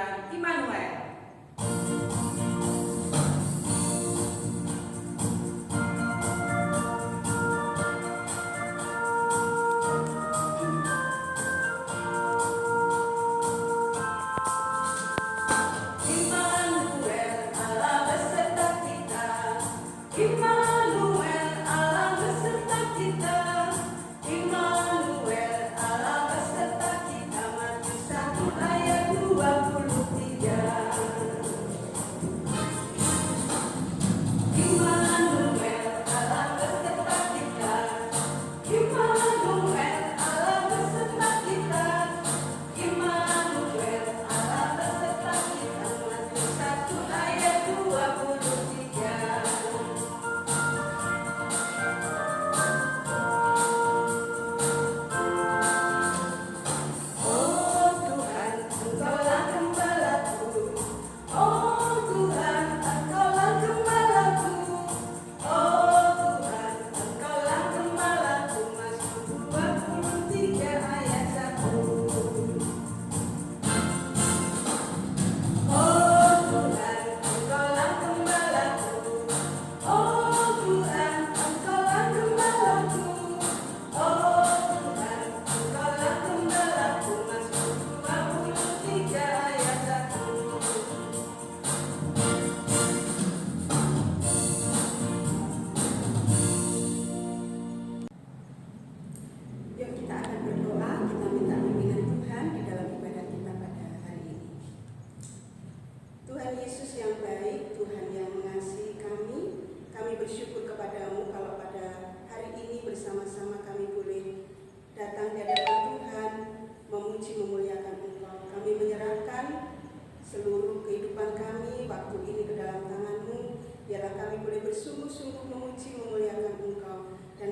pujian Immanuel.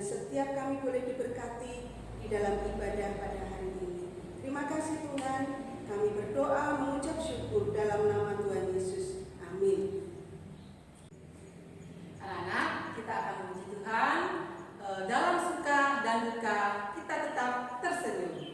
Setiap kami boleh diberkati di dalam ibadah pada hari ini. Terima kasih Tuhan, kami berdoa mengucap syukur dalam nama Tuhan Yesus. Amin. Anak-anak, kita akan memuji Tuhan. Dalam suka dan duka, kita tetap tersenyum.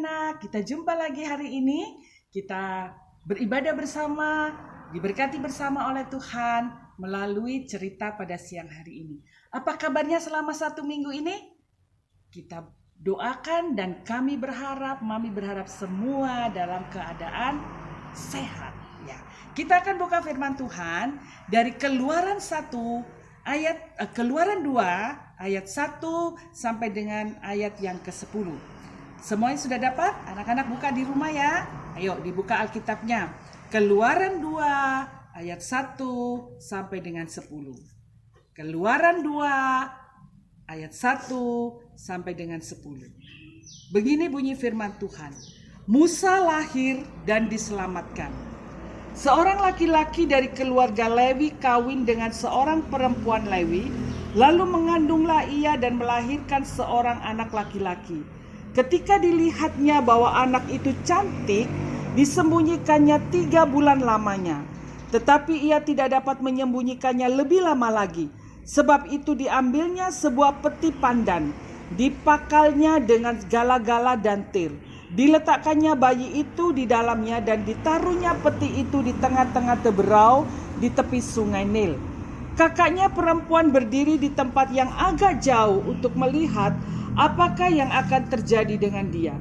anak-anak, kita jumpa lagi hari ini. Kita beribadah bersama, diberkati bersama oleh Tuhan melalui cerita pada siang hari ini. Apa kabarnya selama 1 minggu ini? Kita doakan dan kami berharap, Mami berharap semua dalam keadaan sehat. Ya, kita akan buka firman Tuhan dari Keluaran 2 ayat 1 sampai dengan ayat yang ke-10. Semuanya sudah dapat? Anak-anak buka di rumah ya. Ayo dibuka Alkitabnya. Keluaran 2 ayat 1 sampai dengan 10. Keluaran 2 ayat 1 sampai dengan 10. Begini bunyi firman Tuhan. Musa lahir dan diselamatkan. Seorang laki-laki dari keluarga Lewi kawin dengan seorang perempuan Lewi, lalu mengandunglah ia dan melahirkan seorang anak laki-laki. Ketika dilihatnya bahwa anak itu cantik, disembunyikannya 3 bulan lamanya. Tetapi ia tidak dapat menyembunyikannya lebih lama lagi. Sebab itu diambilnya sebuah peti pandan, dipakalnya dengan gala-gala dan tir. Diletakkannya bayi itu di dalamnya dan ditaruhnya peti itu di tengah-tengah teberau di tepi sungai Nil. Kakaknya perempuan berdiri di tempat yang agak jauh untuk melihat apakah yang akan terjadi dengan dia.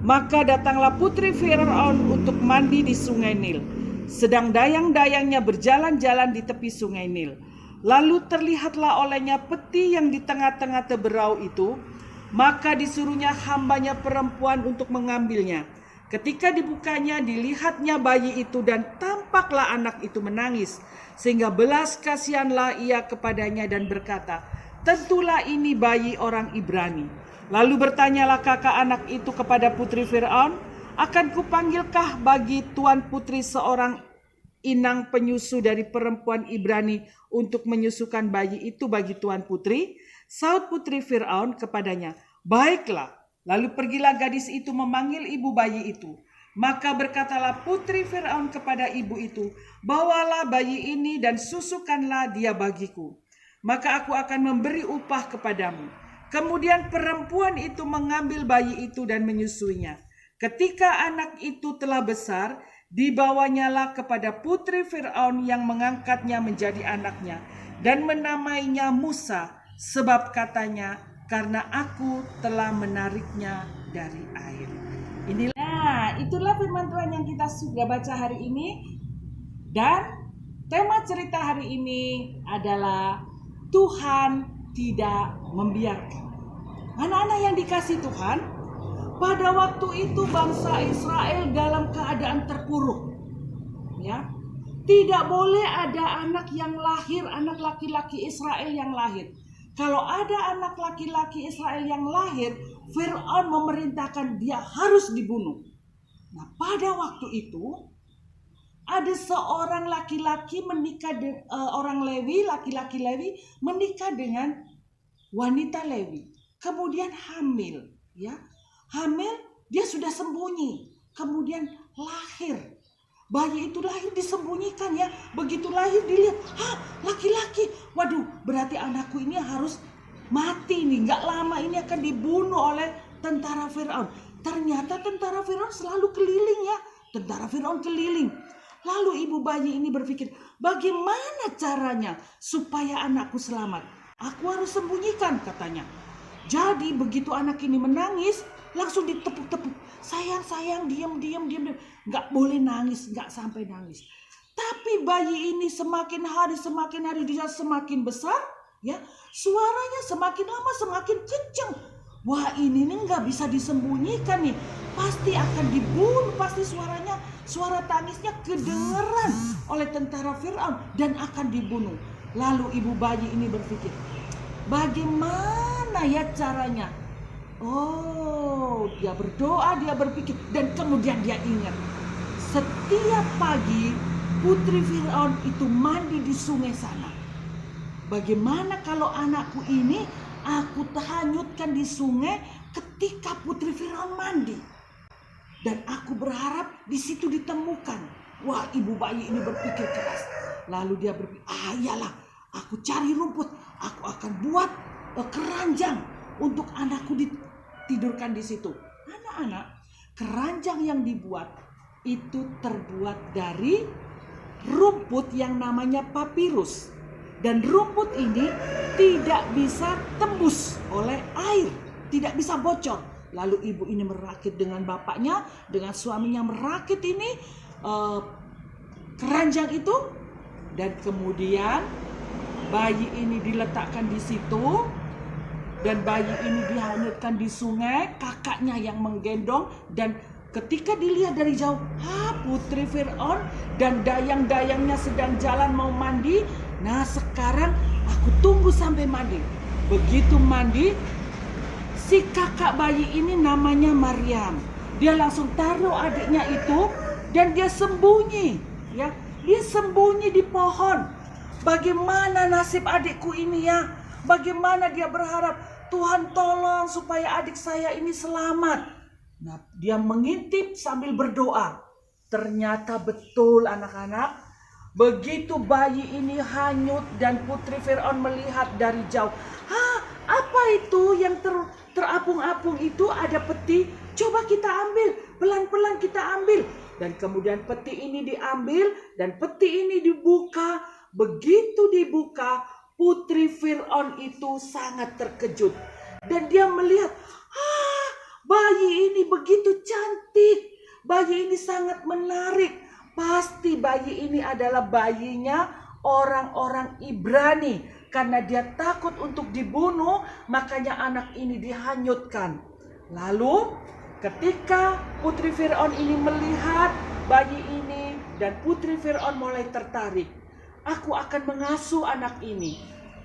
Maka datanglah putri Firaun untuk mandi di sungai Nil. Sedang dayang-dayangnya berjalan-jalan di tepi sungai Nil. Lalu terlihatlah olehnya peti yang di tengah-tengah teberau itu. Maka disuruhnya hambanya perempuan untuk mengambilnya. Ketika dibukanya, dilihatnya bayi itu dan tampaklah anak itu menangis. Sehingga belas kasihanlah ia kepadanya dan berkata, tentulah ini bayi orang Ibrani. Lalu bertanyalah kakak anak itu kepada putri Firaun, akan kupanggilkah bagi tuan putri seorang inang penyusu dari perempuan Ibrani untuk menyusukan bayi itu bagi tuan putri? Saud putri Firaun kepadanya, baiklah. Lalu pergilah gadis itu memanggil ibu bayi itu. Maka berkatalah putri Firaun kepada ibu itu, bawalah bayi ini dan susukanlah dia bagiku. Maka aku akan memberi upah kepadamu. Kemudian perempuan itu mengambil bayi itu dan menyusuinya. Ketika anak itu telah besar, dibawanyalah kepada putri Firaun yang mengangkatnya menjadi anaknya dan menamainya Musa, sebab katanya, karena aku telah menariknya dari air. Itulah firman Tuhan yang kita sudah baca hari ini. Dan tema cerita hari ini adalah Tuhan tidak membiarkan. Anak-anak yang dikasihi Tuhan, pada waktu itu bangsa Israel dalam keadaan terpuruk. Ya, tidak boleh ada anak yang lahir, anak laki-laki Israel yang lahir. Kalau ada anak laki-laki Israel yang lahir, Firaun memerintahkan dia harus dibunuh. Nah, pada waktu itu ada seorang laki-laki menikah orang Lewi, laki-laki Lewi menikah dengan wanita Lewi. Kemudian hamil, ya. Hamil, dia sudah sembunyi. Kemudian lahir. Bayi itu lahir disembunyikan ya. Begitu lahir dilihat, laki-laki. Waduh, berarti anakku ini harus mati nih. Gak lama ini akan dibunuh oleh tentara Firaun. Ternyata tentara Firaun selalu keliling ya. Tentara Firaun keliling. Lalu ibu bayi ini berpikir, bagaimana caranya supaya anakku selamat? Aku harus sembunyikan katanya. Jadi begitu anak ini menangis, langsung ditepuk-tepuk. Sayang, diam. Nggak boleh nangis, nggak sampai nangis. Tapi bayi ini semakin hari dia semakin besar, ya. Suaranya semakin lama semakin kencang. Wah, ini nih nggak bisa disembunyikan nih. Pasti akan dibunuh, pasti suara tangisnya kedengeran oleh tentara Firaun dan akan dibunuh. Lalu ibu bayi ini berpikir, bagaimana ya caranya? Oh, dia berdoa, dia berpikir, dan kemudian dia ingat. Setiap pagi putri Firaun itu mandi di sungai sana. Bagaimana kalau anakku ini aku hanyutkan di sungai ketika putri Firaun mandi? Dan aku berharap di situ ditemukan. Wah, ibu bayi ini berpikir keras. Lalu dia berpikir, iyalah, aku cari rumput, aku akan buat keranjang untuk anakku ditidurkan di situ. Anak-anak, keranjang yang dibuat itu terbuat dari rumput yang namanya papirus. Dan rumput ini tidak bisa tembus oleh air, tidak bisa bocor. Lalu ibu ini merakit dengan bapaknya, dengan suaminya merakit ini keranjang itu. Dan kemudian bayi ini diletakkan di situ. Dan bayi ini dihanyutkan di sungai, kakaknya yang menggendong. Dan ketika dilihat dari jauh, putri Fir'aun dan dayang-dayangnya sedang jalan mau mandi. Nah sekarang aku tunggu sampai mandi. Begitu mandi, si kakak bayi ini namanya Maryam. Dia langsung taruh adiknya itu dan dia sembunyi. Ya, dia sembunyi di pohon. Bagaimana nasib adikku ini ya? Bagaimana dia berharap, Tuhan tolong supaya adik saya ini selamat. Nah, dia mengintip sambil berdoa. Ternyata betul anak-anak. Begitu bayi ini hanyut dan putri Fir'aun melihat dari jauh. Apa itu yang terapung-apung itu? Ada peti. Coba kita ambil. Pelan-pelan kita ambil. Dan kemudian peti ini diambil dan peti ini dibuka. Begitu dibuka, putri Fir'aun itu sangat terkejut. Dan dia melihat, bayi ini begitu cantik. Bayi ini sangat menarik. Pasti bayi ini adalah bayinya orang-orang Ibrani. Karena dia takut untuk dibunuh, makanya anak ini dihanyutkan. Lalu ketika putri Fir'aun ini melihat bayi ini dan putri Fir'aun mulai tertarik. Aku akan mengasuh anak ini.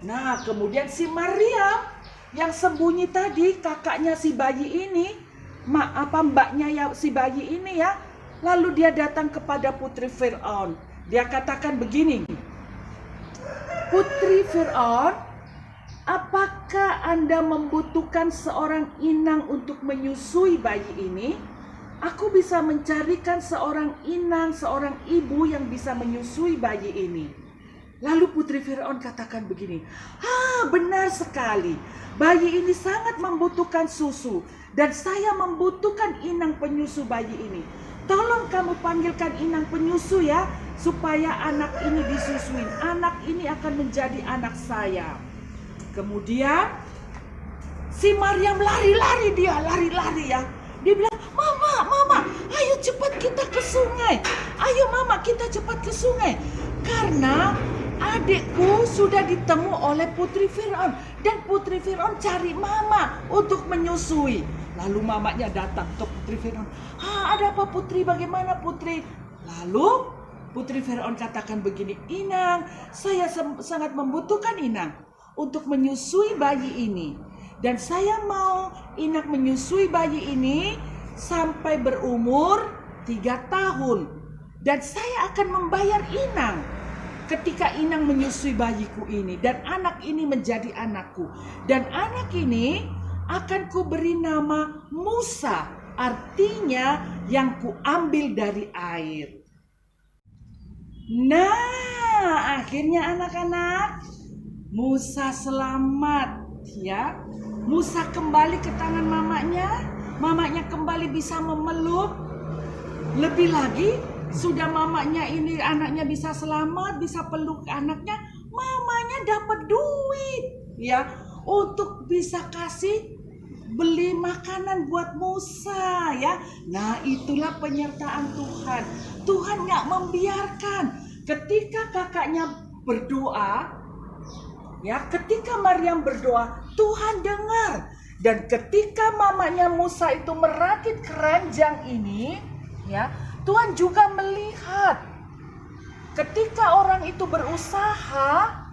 Nah kemudian si Maryam yang sembunyi tadi, kakaknya si bayi ini, mbaknya ya si bayi ini ya. Lalu dia datang kepada putri Fir'aun. Dia katakan begini, Putri Fir'aun, apakah Anda membutuhkan seorang inang untuk menyusui bayi ini? Aku bisa mencarikan seorang inang, seorang ibu yang bisa menyusui bayi ini. Lalu putri Fir'aun katakan begini, benar sekali. Bayi ini sangat membutuhkan susu. Dan saya membutuhkan inang penyusu bayi ini. Tolong kamu panggilkan inang penyusu ya, supaya anak ini disusuin. Anak ini akan menjadi anak saya. Kemudian si Maryam lari-lari ya. Dia bilang, Mama, ayo cepat kita ke sungai. Ayo Mama, kita cepat ke sungai. Karena adikku sudah ditemu oleh putri Fir'aun. Dan putri Fir'aun cari Mama untuk menyusui. Lalu mamanya datang ke putri Fir'aun. Ada apa putri? Bagaimana putri? Lalu putri Fir'aun katakan begini, Inang, saya sangat membutuhkan inang untuk menyusui bayi ini. Dan saya mau inang menyusui bayi ini sampai berumur 3 tahun. Dan saya akan membayar inang ketika inang menyusui bayiku ini. Dan anak ini menjadi anakku. Dan anak ini akan kuberi nama Musa, artinya yang kuambil dari air. Nah, akhirnya anak-anak, Musa selamat ya. Musa kembali ke tangan mamanya kembali bisa memeluk. Lebih lagi, sudah mamanya ini anaknya bisa selamat, bisa peluk anaknya, mamanya dapat duit ya untuk bisa kasih beli makanan buat Musa ya. Nah itulah penyertaan Tuhan. Tuhan gak membiarkan ketika kakaknya berdoa ya, ketika Maryam berdoa Tuhan dengar. Dan ketika mamanya Musa itu merakit keranjang ini ya, Tuhan juga melihat ketika orang itu berusaha,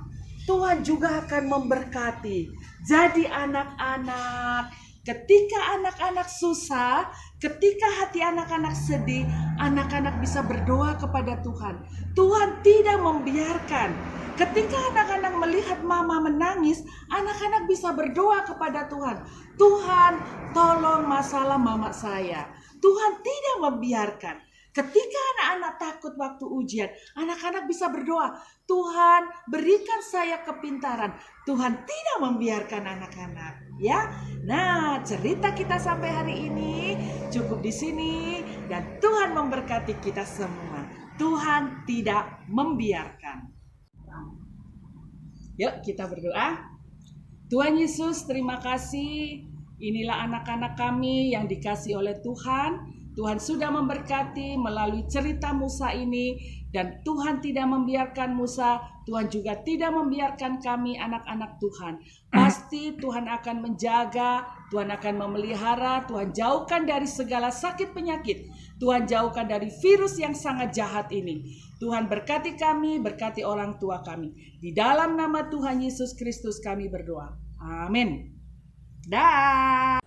Tuhan juga akan memberkati. Jadi anak-anak, ketika anak-anak susah, ketika hati anak-anak sedih, anak-anak bisa berdoa kepada Tuhan. Tuhan tidak membiarkan. Ketika anak-anak melihat mama menangis, anak-anak bisa berdoa kepada Tuhan. Tuhan, tolong masalah mama saya. Tuhan tidak membiarkan. Ketika anak-anak takut waktu ujian, anak-anak bisa berdoa, Tuhan berikan saya kepintaran. Tuhan tidak membiarkan anak-anak, ya. Nah, cerita kita sampai hari ini cukup di sini dan Tuhan memberkati kita semua. Tuhan tidak membiarkan. Yuk kita berdoa. Tuhan Yesus, terima kasih. Inilah anak-anak kami yang dikasih oleh Tuhan. Tuhan sudah memberkati melalui cerita Musa ini, dan Tuhan tidak membiarkan Musa, Tuhan juga tidak membiarkan kami anak-anak Tuhan. Pasti Tuhan akan menjaga, Tuhan akan memelihara, Tuhan jauhkan dari segala sakit penyakit, Tuhan jauhkan dari virus yang sangat jahat ini. Tuhan berkati kami, berkati orang tua kami. Di dalam nama Tuhan Yesus Kristus kami berdoa. Amin. Dah.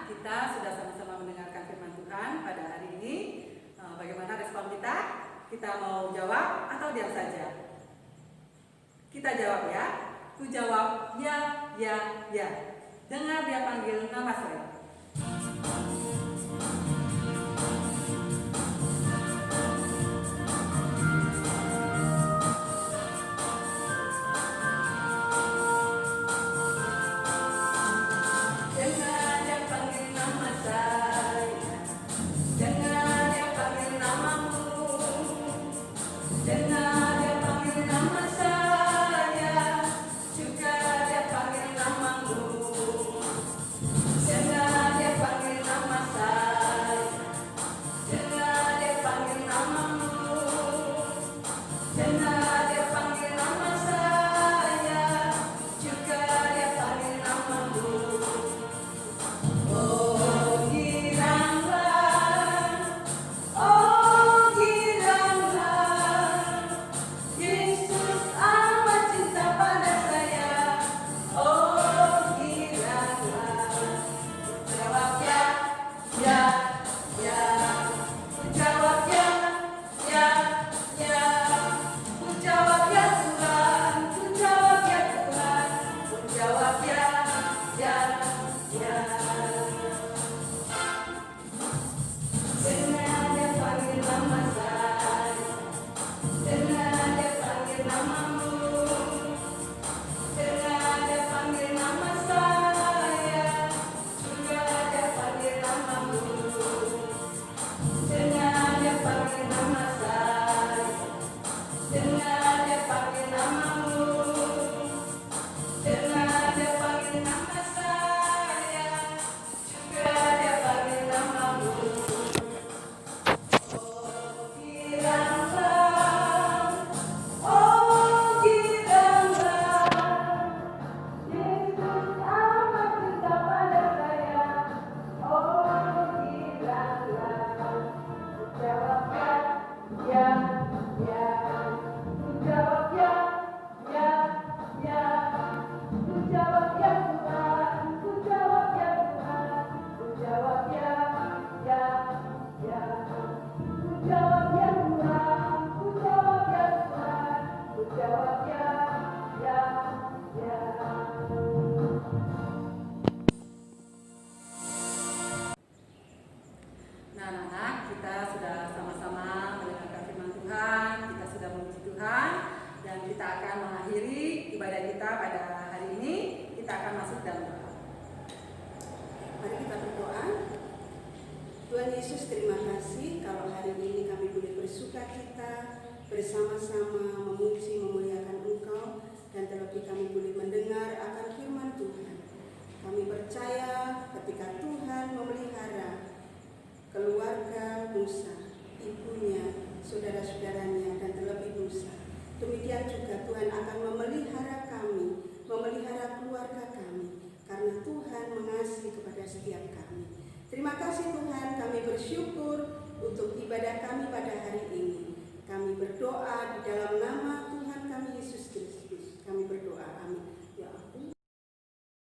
Kita sudah sama-sama mendengarkan firman Tuhan pada hari ini. Bagaimana respon kita? Kita mau jawab atau diam saja? Kita jawab ya. Ku jawab ya, ya, ya. Dengar dia panggil nama saya. Tuhan Yesus, terima kasih kalau hari ini kami boleh bersukacita bersama-sama memuji memuliakan Engkau, dan terlebih kami boleh mendengar akan firman Tuhan. Kami percaya ketika Tuhan memelihara keluarga Musa, ibunya, saudara-saudaranya, dan terlebih Musa, demikian juga Tuhan akan memelihara kami, memelihara keluarga kami, karena Tuhan mengasihi kepada setiap kami. Terima kasih Tuhan, kami bersyukur untuk